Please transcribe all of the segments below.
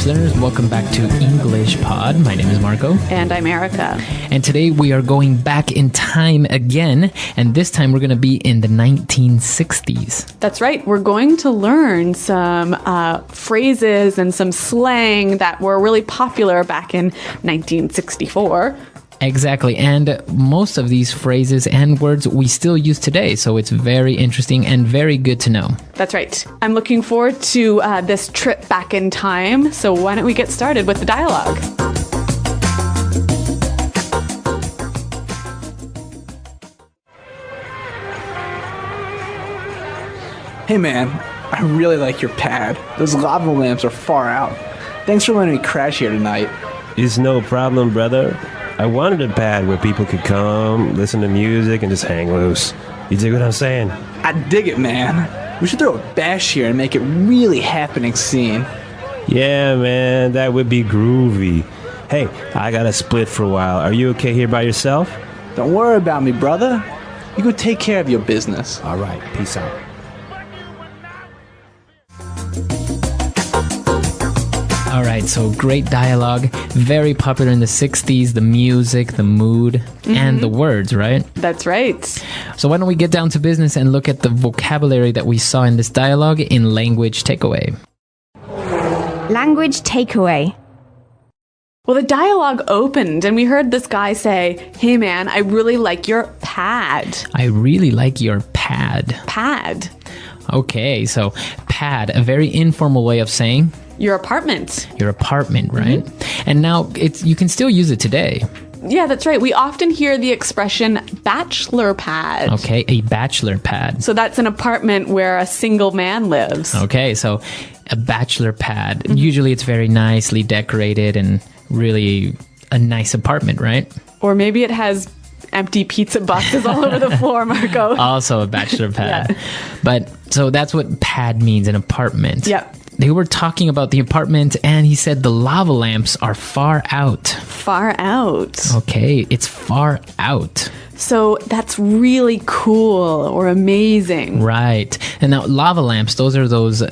listeners. Welcome back to English Pod. My name is Marco. And I'm Erica. And today we are going back in time again. And this time we're going to be in the 1960s. That's right. We're going to learn some phrases and some slang that were really popular back in 1964. Exactly. And most of these phrases and words we still use today. So it's very interesting and very good to know. That's right. I'm looking forward to this trip back in time. So why don't we get started with the dialogue? Hey man, I really like your pad. Those lava lamps are far out. Thanks for letting me crash here tonight. It's no problem, brother. I wanted a pad where people could come, listen to music, and just hang loose. You dig what I'm saying? I dig it, man. We should throw a bash here and make it really happening scene. Yeah, man, that would be groovy. Hey, I got to split for a while. Are you okay here by yourself? Don't worry about me, brother. You go take care of your business. All right, peace out. All right, so great dialogue, very popular in the 60s, the music, the mood, and the words, right? That's right. So why don't we get down to business and look at the vocabulary that we saw in this dialogue in Language Takeaway. Language takeaway. Well, the dialogue opened and we heard this guy say, "Hey man, I really like your pad." I really like your pad. Pad. Okay, so pad, a very informal way of saying Your apartment. your apartment, right? And now you can still use it today. Yeah, that's right. We often hear the expression bachelor pad. Okay, a bachelor pad. So that's an apartment where a single man lives. Okay, so a bachelor pad. Usually it's very nicely decorated and really a nice apartment, right? Or maybe it has empty pizza boxes all over the floor, Marco. Also a bachelor pad. Yeah. But so that's what pad means, an apartment. Yep. They were talking about the apartment and he said the lava lamps are far out. Far out. Okay, it's far out. So that's really cool or amazing. Right. And now lava lamps, those are those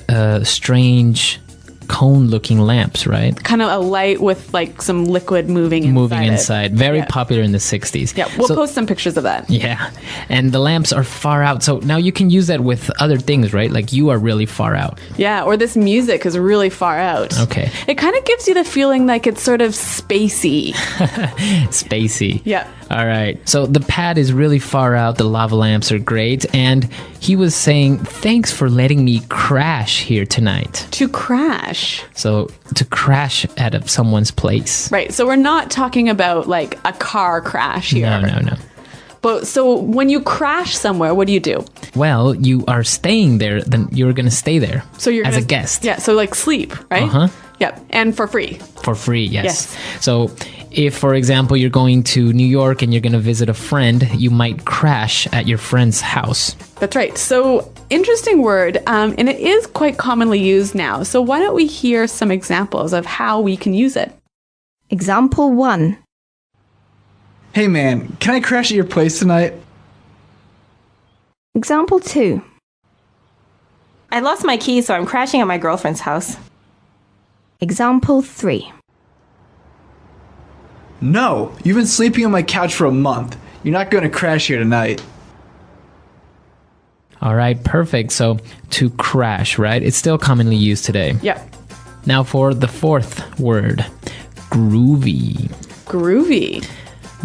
strange cone-looking lamps, right? Kind of a light with like some liquid moving inside. Very Yeah. popular in the 60s. Yeah, we'll post some pictures of that. Yeah. And the lamps are far out. So now you can use that with other things, right? Like you are really far out. Yeah, or this music is really far out. Okay. It kind of gives you the feeling like it's sort of spacey. Spacey. Yeah. All right. So the pad is really far out. The lava lamps are great. And he was saying, thanks for letting me crash here tonight. To crash. So to crash at someone's place. Right. So we're not talking about like a car crash here. No. But so when you crash somewhere, what do you do? Well, you are staying there, then you're going to stay there So you're as gonna, a guest. Yeah. So like sleep, right? Uh-huh. Yep. And for free. For free, yes. Yes. So if, for example, you're going to New York and you're going to visit a friend, you might crash at your friend's house. That's right. So interesting word. And it is quite commonly used now. So why don't we hear some examples of how we can use it? Example 1. Hey man, can I crash at your place tonight? Example 2. I lost my keys, so I'm crashing at my girlfriend's house. Example 3. No, you've been sleeping on my couch for a month. You're not going to crash here tonight. All right, perfect. So to crash, right? It's still commonly used today. Yep. Now for the fourth word, groovy. Groovy.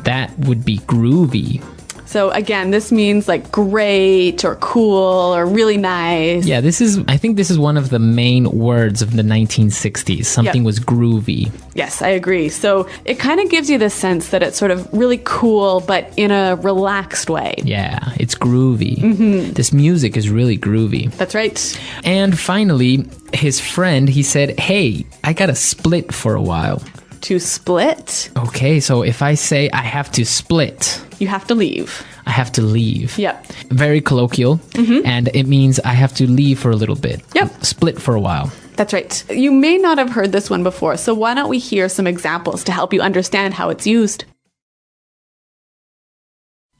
That would be groovy. So again, this means like great or cool or really nice. Yeah, I think this is one of the main words of the 1960s. Something was groovy. Yes, I agree. So it kind of gives you the sense that it's sort of really cool, but in a relaxed way. Yeah, it's groovy. This music is really groovy. That's right. And finally, his friend, he said, hey, I got to split for a while. To split, Okay, so if I say I have to split, you have to leave. I have to leave. Yep. Very colloquial, and it means I have to leave for a little bit. Yep. Split for a while. That's right. You may not have heard this one before, so why don't we hear some examples to help you understand how it's used?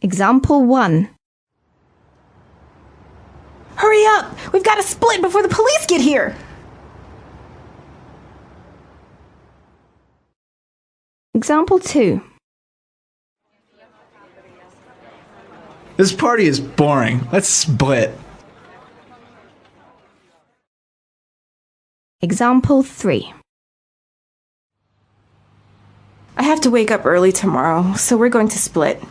Example 1. Hurry up! We've got to split before the police get here! Example 2. This party is boring. Let's split. Example 3. I have to wake up early tomorrow, so we're going to split.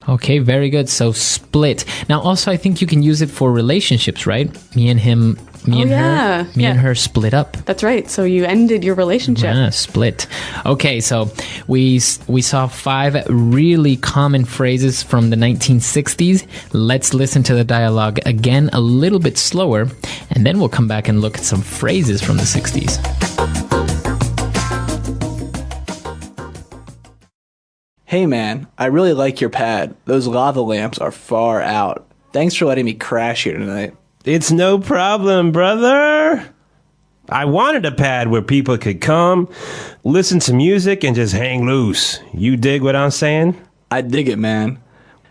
Okay, very good. So split. Now, also, I think you can use it for relationships, right? Me and him, me and her, me and her split up. That's right. So you ended your relationship. Yeah, split. Okay, so we saw 5 really common phrases from the 1960s. Let's listen to the dialogue again a little bit slower, and then we'll come back and look at some phrases from the 60s. Hey man, I really like your pad. Those lava lamps are far out. Thanks for letting me crash here tonight. It's no problem, brother. I wanted a pad where people could come, listen to music, and just hang loose. You dig what I'm saying? I dig it, man.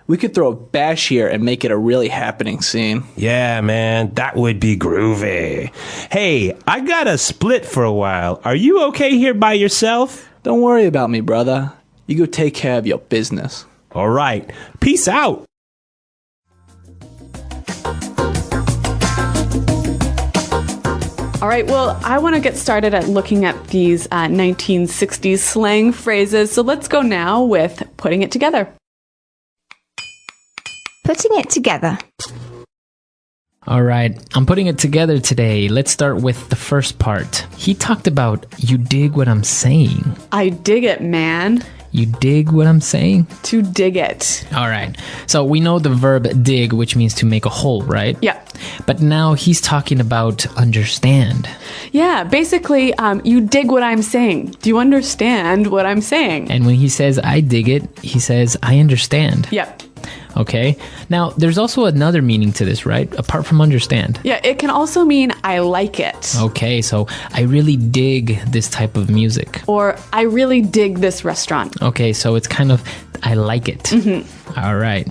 We could throw a bash here and make it a really happening scene. Yeah, man, that would be groovy. Hey, I got a split for a while. Are you okay here by yourself? Don't worry about me, brother. You go take care of your business. All right. Peace out. All right, well, I want to get started at looking at these 1960s slang phrases. So let's go now with putting it together. Putting it together. All right, I'm putting it together today. Let's start with the first part. He talked about, you dig what I'm saying. I dig it, man. You dig what I'm saying? To dig it. All right. So we know the verb dig, which means to make a hole, right? Yeah. But now he's talking about understand. Yeah, basically, you dig what I'm saying. Do you understand what I'm saying? And when he says, I dig it, he says, I understand. Yep. Okay. Now, there's also another meaning to this, right? Apart from understand. Yeah, it can also mean I like it. Okay, so I really dig this type of music. Or I really dig this restaurant. Okay, so it's kind of, I like it. Mm-hmm. All right.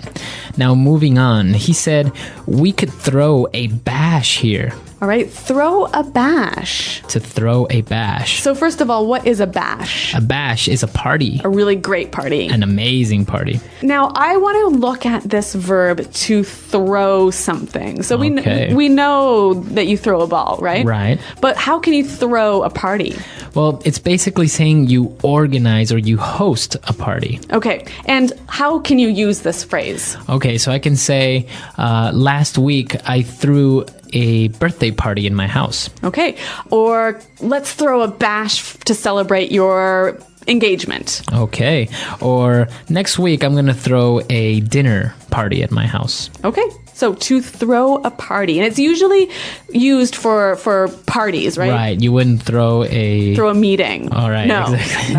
Now, moving on. He said, we could throw a bash here. All right, throw a bash. To throw a bash. So first of all, what is a bash? A bash is a party. A really great party. An amazing party. Now, I want to look at this verb to throw something. So Okay. we know that you throw a ball, right? Right. But how can you throw a party? Well, it's basically saying you organize or you host a party. Okay, and how can you use this phrase? Okay, so I can say, last week I threw a birthday party in my house. Okay, or let's throw a bash to celebrate your engagement. Okay, or next week I'm going to throw a dinner party at my house. Okay, so to throw a party, and it's usually used for parties, right? Right, you wouldn't throw a meeting. All right, no, exactly.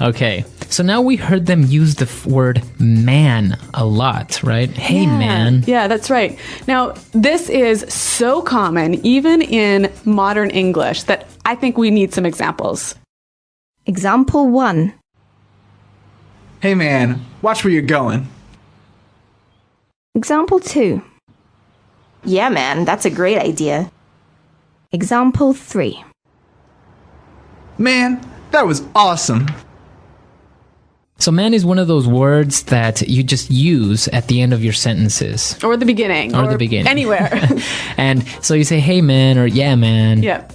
no. Okay, so now we heard them use the word man a lot, right? Hey, Yeah. man. Yeah, that's right. Now, this is so common, even in modern English, that I think we need some examples. Example 1. Hey man, watch where you're going. Example 2. Yeah, man, that's a great idea. Example 3. Man, that was awesome. So man is one of those words that you just use at the end of your sentences. Or the beginning. Or the beginning. Anywhere. And so you say, hey, man, or yeah, man. Yeah.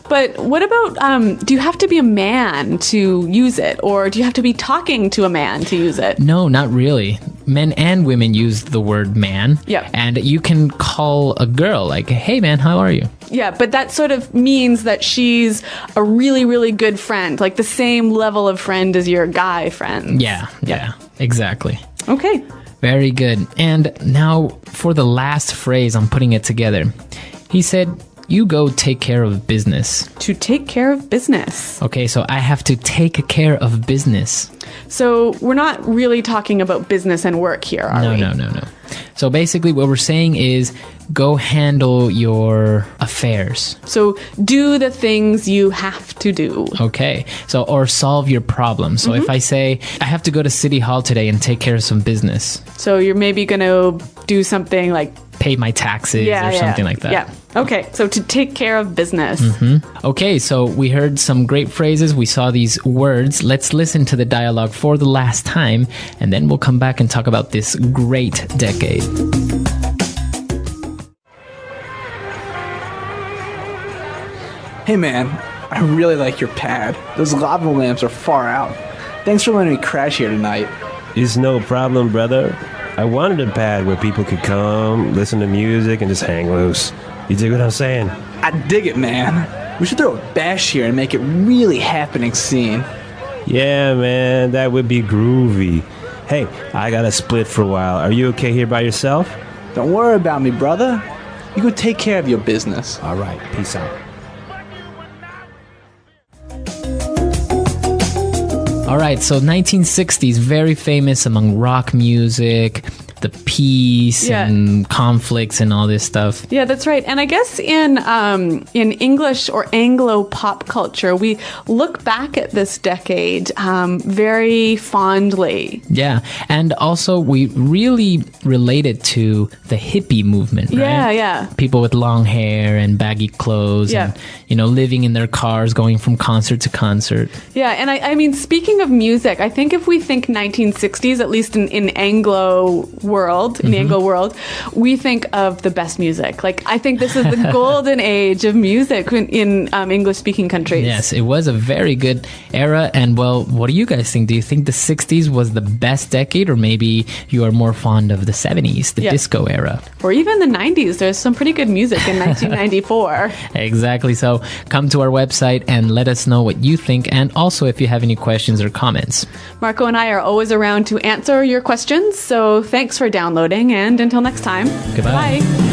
But what about, do you have to be a man to use it? Or do you have to be talking to a man to use it? No, not really. Men and women use the word man. Yeah. And you can call a girl like, hey, man, how are you? Yeah, but that sort of means that she's a really, really good friend, like the same level of friend as your guy friend. Yeah, exactly. Okay. Very good. And now for the last phrase, I'm putting it together. He said, you go take care of business. To take care of business. Okay, so I have to take care of business. So we're not really talking about business and work here, are we? No. So basically what we're saying is go handle your affairs. So do the things you have to do. Okay. So, or solve your problem. So if I say, I have to go to City Hall today and take care of some business. So you're maybe going to do something like pay my taxes or something like that. Yeah. Okay, so to take care of business. Okay, so we heard some great phrases. We saw these words. Let's listen to the dialogue for the last time, and then we'll come back and talk about this great decade. Hey man, I really like your pad. Those lava lamps are far out. Thanks for letting me crash here tonight. It's no problem, brother. I wanted a pad where people could come, listen to music, and just hang loose. You dig what I'm saying? I dig it, man. We should throw a bash here and make it really happening scene. Yeah, man, that would be groovy. Hey, I got to split for a while. Are you okay here by yourself? Don't worry about me, brother. You go take care of your business. All right, peace out. All right, so 1960s, very famous among rock music, the peace and conflicts and all this stuff. Yeah, that's right. And I guess in English or Anglo pop culture, we look back at this decade very fondly. Yeah, and also we really relate it to the hippie movement, right? Yeah, yeah. People with long hair and baggy clothes and, living in their cars, going from concert to concert. Yeah, and I mean, speaking of music, I think if we think 1960s, at least in Anglo world, in the Anglo world, we think of the best music. Like, I think this is the golden age of music in English-speaking countries. Yes, it was a very good era. And, well, what do you guys think? Do you think the 60s was the best decade, or maybe you are more fond of the 70s, the disco era? Or even the 90s. There's some pretty good music in 1994. Exactly. So come to our website and let us know what you think, and also if you have any questions or comments. Marco and I are always around to answer your questions, so thanks for downloading, and until next time, goodbye. Bye.